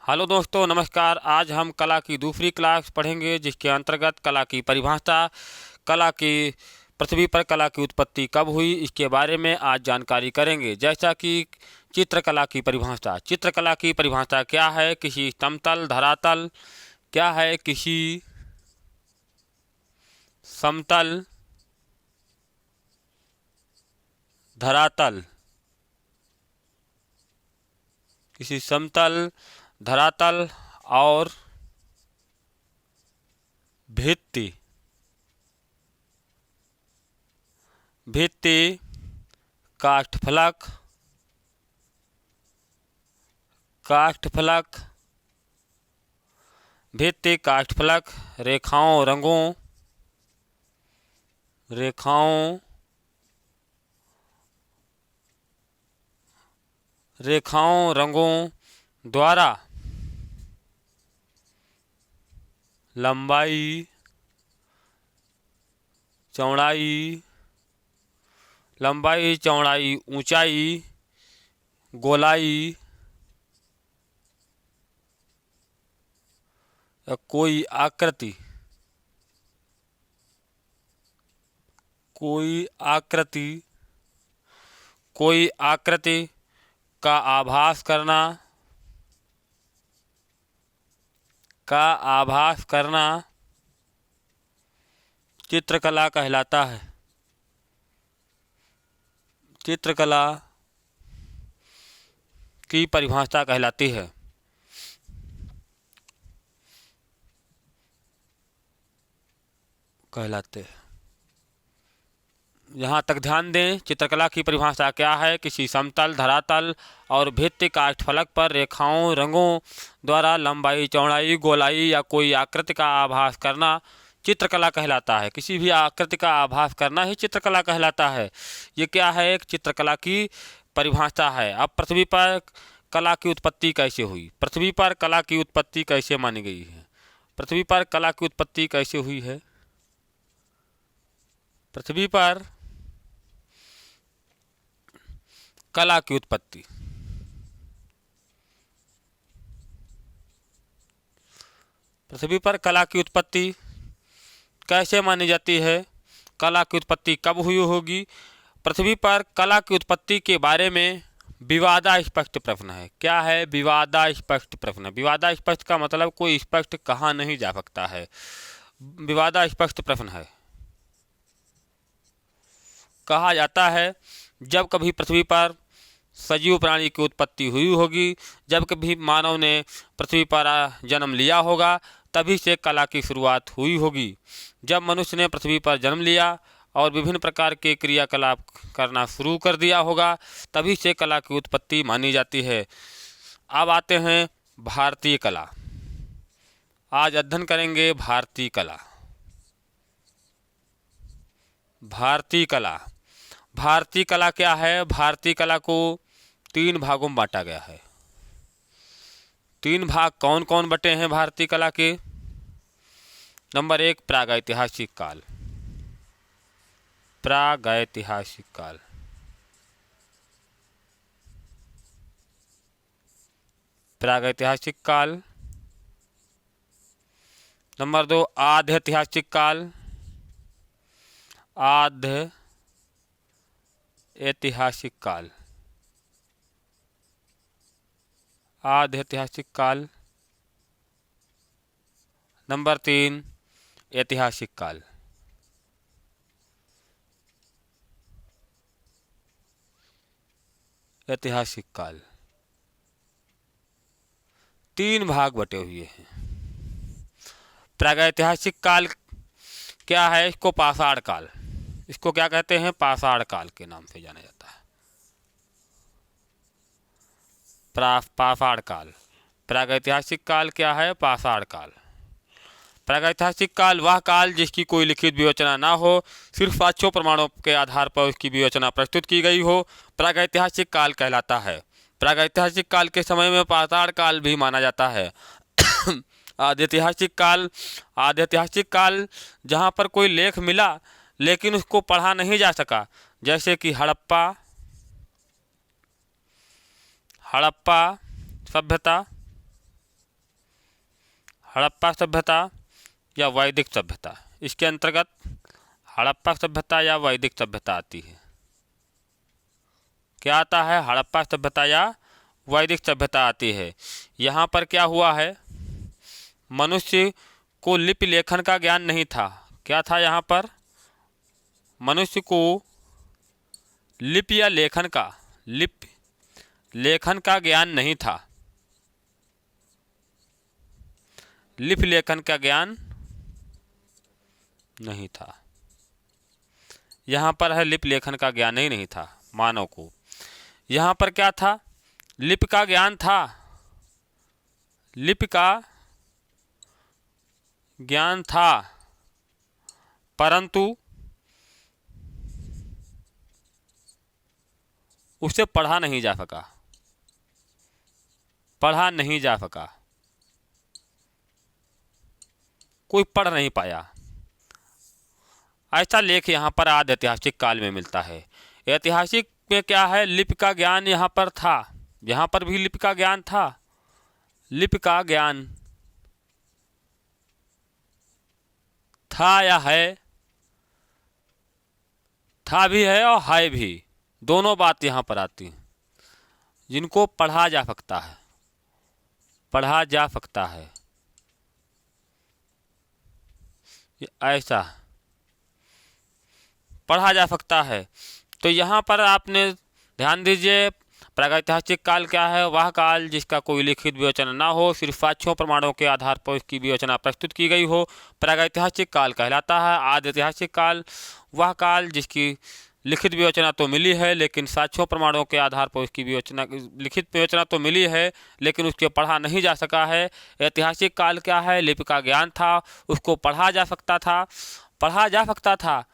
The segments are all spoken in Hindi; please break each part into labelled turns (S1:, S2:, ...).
S1: हेलो दोस्तों, नमस्कार। आज हम कला की दूसरी क्लास पढ़ेंगे, जिसके अंतर्गत कला की परिभाषा, कला की पृथ्वी पर कला की उत्पत्ति कब हुई, इसके बारे में आज जानकारी करेंगे। जैसा कि चित्रकला की परिभाषा। चित्रकला की परिभाषा क्या है? किसी समतल धरातल, क्या है किसी समतल धरातल, किसी समतल धरातल और भित्ति भित्ति काष्ठफलक काष्ठफलक भित्ति काष्ठफलक रेखाओं रेखाओं रंगों द्वारा लंबाई, चौड़ाई, ऊंचाई, गोलाई या कोई आकृति का आभास करना चित्रकला कहलाता है। चित्रकला की परिभाषा कहलाती है। यहाँ तक ध्यान दें, चित्रकला की परिभाषा क्या है? किसी समतल धरातल और भित्ति काष्ठफलक पर रेखाओं रंगों द्वारा लंबाई, चौड़ाई, गोलाई या कोई आकृति का आभास करना चित्रकला कहलाता है। किसी भी आकृति का आभास करना ही चित्रकला कहलाता है। ये क्या है? एक चित्रकला की परिभाषा है। अब पृथ्वी पर कला की उत्पत्ति कैसे हुई? पृथ्वी पर कला की उत्पत्ति कैसे मानी गई है? पृथ्वी पर कला की उत्पत्ति कैसे हुई है? पृथ्वी पर कला की उत्पत्ति पृथ्वी पर कला की उत्पत्ति कैसे मानी जाती है? कला की उत्पत्ति कब हुई होगी? पृथ्वी पर कला की उत्पत्ति के बारे में विवादास्पष्ट प्रश्न है। क्या है? विवादास्पष्ट प्रश्न। विवादास्पष्ट का मतलब कोई स्पष्ट कहा नहीं जा सकता है। विवादास्पष्ट प्रश्न है। कहा जाता है जब कभी पृथ्वी पर सजीव प्राणी की उत्पत्ति हुई होगी, जब कभी मानव ने पृथ्वी पर जन्म लिया होगा, तभी से कला की शुरुआत हुई होगी। जब मनुष्य ने पृथ्वी पर जन्म लिया और विभिन्न प्रकार के क्रियाकलाप करना शुरू कर दिया होगा, तभी से कला की उत्पत्ति मानी जाती है। अब आते हैं भारतीय कला। आज अध्ययन करेंगे भारतीय कला। भारतीय कला भारतीय कला क्या है? भारतीय कला को 3 भागों में बांटा गया है। 3 भाग कौन कौन बटे हैं भारतीय कला के? नंबर 1, प्रागैतिहासिक काल। प्रागैतिहासिक काल। प्रागैतिहासिक काल। नंबर 2, आध्यैतिहासिक काल। आध्य ऐतिहासिक काल। आध्यैतिहासिक काल। नंबर 3, ऐतिहासिक काल। ऐतिहासिक काल 3 भाग बटे हुए हैं। प्रागैतिहासिक काल क्या है? इसको पाषाण काल, इसको क्या कहते हैं? पाषाण काल के नाम से जाना जाता है। पाषाण काल। प्रागैतिहासिक काल क्या है? पाषाण काल। प्रागैतिहासिक काल वह काल जिसकी कोई लिखित विवेचना ना हो, सिर्फ साक्ष्यों प्रमाणों के आधार पर उसकी विवेचना प्रस्तुत की गई हो, प्रागैतिहासिक काल कहलाता है। प्रागैतिहासिक काल के समय में पाषाण काल भी माना जाता है। आध्यैतिहासिक काल जहाँ पर कोई लेख मिला लेकिन उसको पढ़ा नहीं जा सका, जैसे कि हड़प्पा सभ्यता, हड़प्पा सभ्यता या वैदिक सभ्यता। इसके अंतर्गत हड़प्पा सभ्यता या वैदिक सभ्यता आती है। क्या आता है? हड़प्पा सभ्यता या वैदिक सभ्यता आती है। यहाँ पर क्या हुआ है, मनुष्य को लिपि लेखन का ज्ञान नहीं था। क्या था यहाँ पर? मनुष्य को लिपि या लेखन का ज्ञान नहीं था। लिपि लेखन का ज्ञान नहीं था। यहाँ पर है लिपि लेखन का ज्ञान ही नहीं था मानव को। यहाँ पर क्या था? लिपि का ज्ञान था। लिपि का ज्ञान था, परंतु उसे पढ़ा नहीं जा सका। पढ़ा नहीं जा सका, कोई पढ़ नहीं पाया। ऐसा लेख यहाँ पर आदि ऐतिहासिक काल में मिलता है। ऐतिहासिक में क्या है? लिपि का ज्ञान यहाँ पर था। यहाँ पर भी लिपि का ज्ञान था। लिपि का ज्ञान था या है? था भी है और है भी, दोनों बात यहाँ पर आती हैं। जिनको पढ़ा जा सकता है, पढ़ा जा सकता है, ऐसा पढ़ा जा सकता है। तो यहाँ पर आपने ध्यान दीजिए, प्रागैतिहासिक काल क्या है? वह काल जिसका कोई लिखित विवेचना ना हो, सिर्फ साक्ष्यों प्रमाणों के आधार पर उसकी विवेचना प्रस्तुत की गई हो, प्रागैतिहासिक काल कहलाता है। आदि ऐतिहासिक काल वह काल जिसकी लिखित विवेचना तो मिली है, लेकिन साक्ष्यों प्रमाणों के आधार पर उसकी लिखित विवेचना तो मिली है, लेकिन उसके पढ़ा नहीं जा सका है। ऐतिहासिक काल क्या है? लिपि का ज्ञान था, उसको पढ़ा जा सकता था, पढ़ा जा सकता था।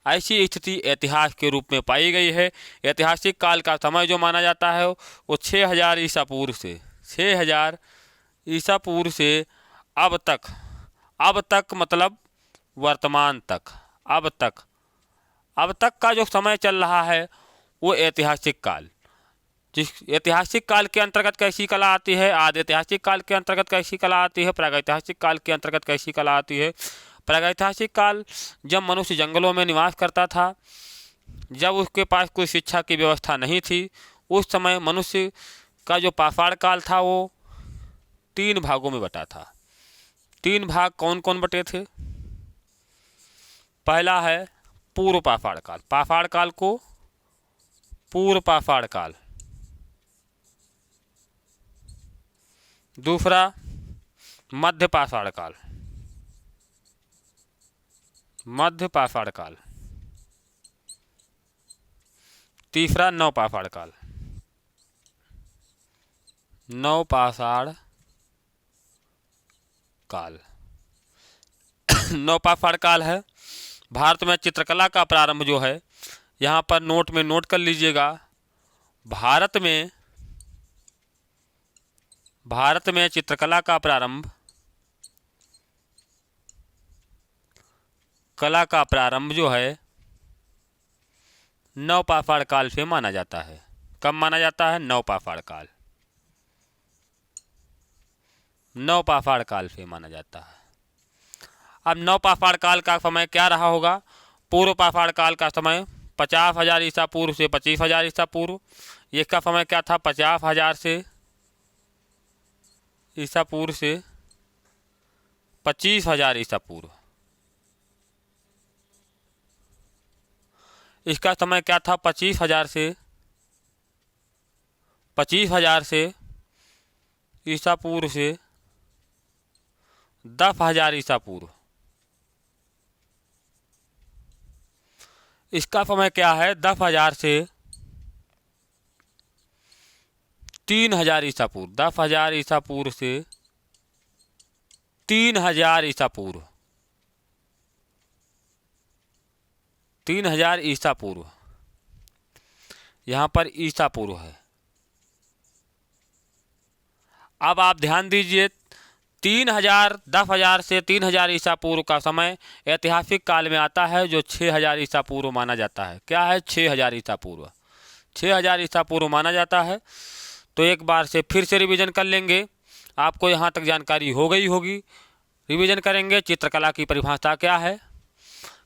S1: ऐसी स्थिति इतिहास के रूप में पाई गई है। ऐतिहासिक काल का समय जो माना जाता है वो 6000 ईसा पूर्व से 6000 ईसा पूर्व से अब तक मतलब वर्तमान तक, अब तक का जो समय चल रहा है वो ऐतिहासिक काल। जिस ऐतिहासिक काल के अंतर्गत कैसी कला आती है? आदि ऐतिहासिक काल के अंतर्गत कैसी कला आती है? प्रागैतिहासिक काल के अंतर्गत कैसी कला आती है? प्रागैतिहासिक काल जब मनुष्य जंगलों में निवास करता था, जब उसके पास कोई शिक्षा की व्यवस्था नहीं थी, उस समय मनुष्य का जो पाषाण काल था वो 3 भागों में बटा था। 3 भाग कौन कौन बटे थे? पहला है पूर्व पाषाण काल। पाषाण काल को पूर्व पाषाण काल। दूसरा मध्य पाषाण काल। मध्य पाषाण काल। तीसरा नवपाषाण काल। नवपाषाण काल। नवपाषाण काल है भारत में चित्रकला का प्रारंभ जो है, यहाँ पर नोट में नोट कर लीजिएगा। भारत में चित्रकला का प्रारंभ, कला का प्रारंभ जो है नवपाषाण काल से माना जाता है। कब माना जाता है? नवपाषाण काल। नवपाषाण काल से माना जाता है। अब नवपाषाण काल का समय क्या रहा होगा? पूर्व पाषाण काल का समय 50,000 ईसा पूर्व से 25,000 ईसा पूर्व। इसका समय क्या था? 50,000 से ईसा पूर्व से 25,000 ईसा पूर्व। इसका समय क्या था? 25,000 से ईसा पूर्व से 10,000 ईसा पूर्व। इसका समय क्या है? 10,000 से 3,000 ईसा पूर्व। 10,000 ईसा पूर्व से 3,000 ईसा पूर्व। 3,000 ईसा पूर्व। यहाँ पर ईसा पूर्व है। अब आप ध्यान दीजिए, 3,000 10,000 से 3,000 ईसा पूर्व का समय ऐतिहासिक काल में आता है, जो 6,000 ईसा पूर्व माना जाता है। क्या है? 6,000 ईसा पूर्व। 6,000 ईसा पूर्व माना जाता है। तो एक बार से फिर से रिवीजन कर लेंगे। आपको यहाँ तक जानकारी हो गई होगी। रिवीजन करेंगे। चित्रकला की परिभाषा क्या है?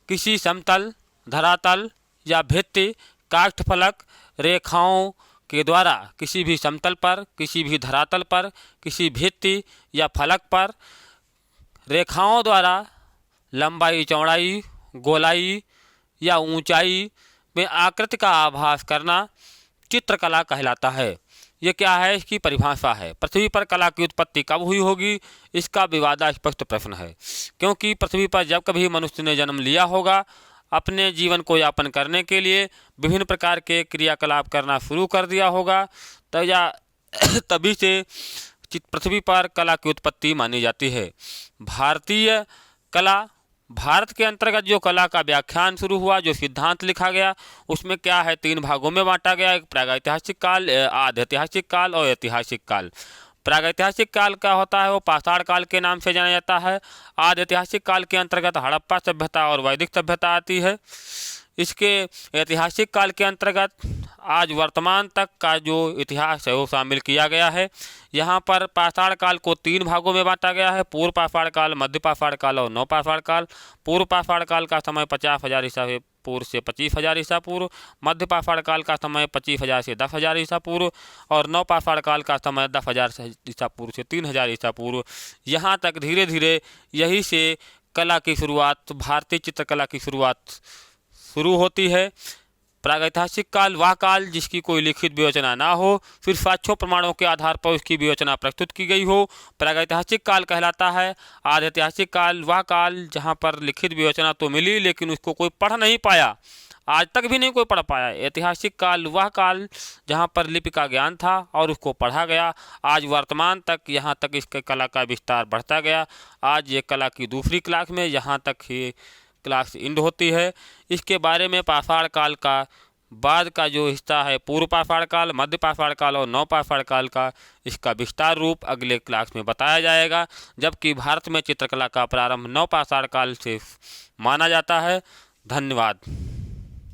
S1: किसी समतल, धरातल या भित्ति, काष्ठफलक, रेखाओं के द्वारा किसी भी समतल पर, किसी भी धरातल पर, किसी भित्ति या फलक पर रेखाओं द्वारा लंबाई, चौड़ाई, गोलाई या ऊंचाई में आकृति का आभास करना चित्रकला कहलाता है। ये क्या है? इसकी परिभाषा है। पृथ्वी पर कला की उत्पत्ति कब हुई होगी? इसका विवादास्पद प्रश्न है, क्योंकि पृथ्वी पर जब कभी मनुष्य ने जन्म लिया होगा, अपने जीवन को यापन करने के लिए विभिन्न प्रकार के क्रियाकलाप करना शुरू कर दिया होगा, तभी से पृथ्वी पर कला की उत्पत्ति मानी जाती है। भारतीय कला, भारत के अंतर्गत जो कला का व्याख्यान शुरू हुआ, जो सिद्धांत लिखा गया, उसमें क्या है? 3 भागों में बांटा गया। एक प्रागैतिहासिक काल, आधि ऐतिहासिक काल और ऐतिहासिक काल। प्रागैतिहासिक काल का होता है वो पाषाण काल के नाम से जाना जाता है। आधि ऐतिहासिक काल के अंतर्गत हड़प्पा सभ्यता और वैदिक सभ्यता आती है। इसके ऐतिहासिक काल के अंतर्गत आज वर्तमान तक का जो इतिहास है वो शामिल किया गया है। यहाँ पर पाषाण काल को 3 भागों में बांटा गया है: पूर्व पाषाण काल, मध्य पाषाण काल और नव पाषाण काल। पूर्व पाषाण काल का समय 50,000 ईसा पूर्व से 25,000 ईसा पूर्व, मध्य पाषाण काल का समय 25,000 से 10,000 ईसा पूर्व और नव पाषाण काल का समय 10,000 ईसा पूर्व से 3,000 ईसा पूर्व। यहाँ तक धीरे धीरे यही से कला की शुरुआत, भारतीय चित्रकला की शुरुआत शुरू होती है। प्रागैतिहासिक काल वह काल जिसकी कोई लिखित विवेचना ना हो, सिर्फ साक्ष्यों प्रमाणों के आधार पर उसकी विवेचना प्रस्तुत की गई हो, प्रागैतिहासिक काल कहलाता है। आधि ऐतिहासिक काल वह काल जहाँ पर लिखित विवेचना तो मिली लेकिन उसको कोई पढ़ नहीं पाया, आज तक भी नहीं कोई पढ़ पाया। ऐतिहासिक काल वह काल जहाँ पर लिपि का ज्ञान था और उसको पढ़ा गया। आज वर्तमान तक यहाँ तक इसके कला का विस्तार बढ़ता गया। आज ये कला की दूसरी क्लास में यहाँ तक ही क्लास एंड होती है। इसके बारे में पाषाण काल का बाद का जो हिस्सा है, पूर्व पाषाण काल, मध्य पाषाण काल और नव पाषाण काल का, इसका विस्तार रूप अगले क्लास में बताया जाएगा। जबकि भारत में चित्रकला का प्रारंभ नव पाषाण काल से माना जाता है। धन्यवाद।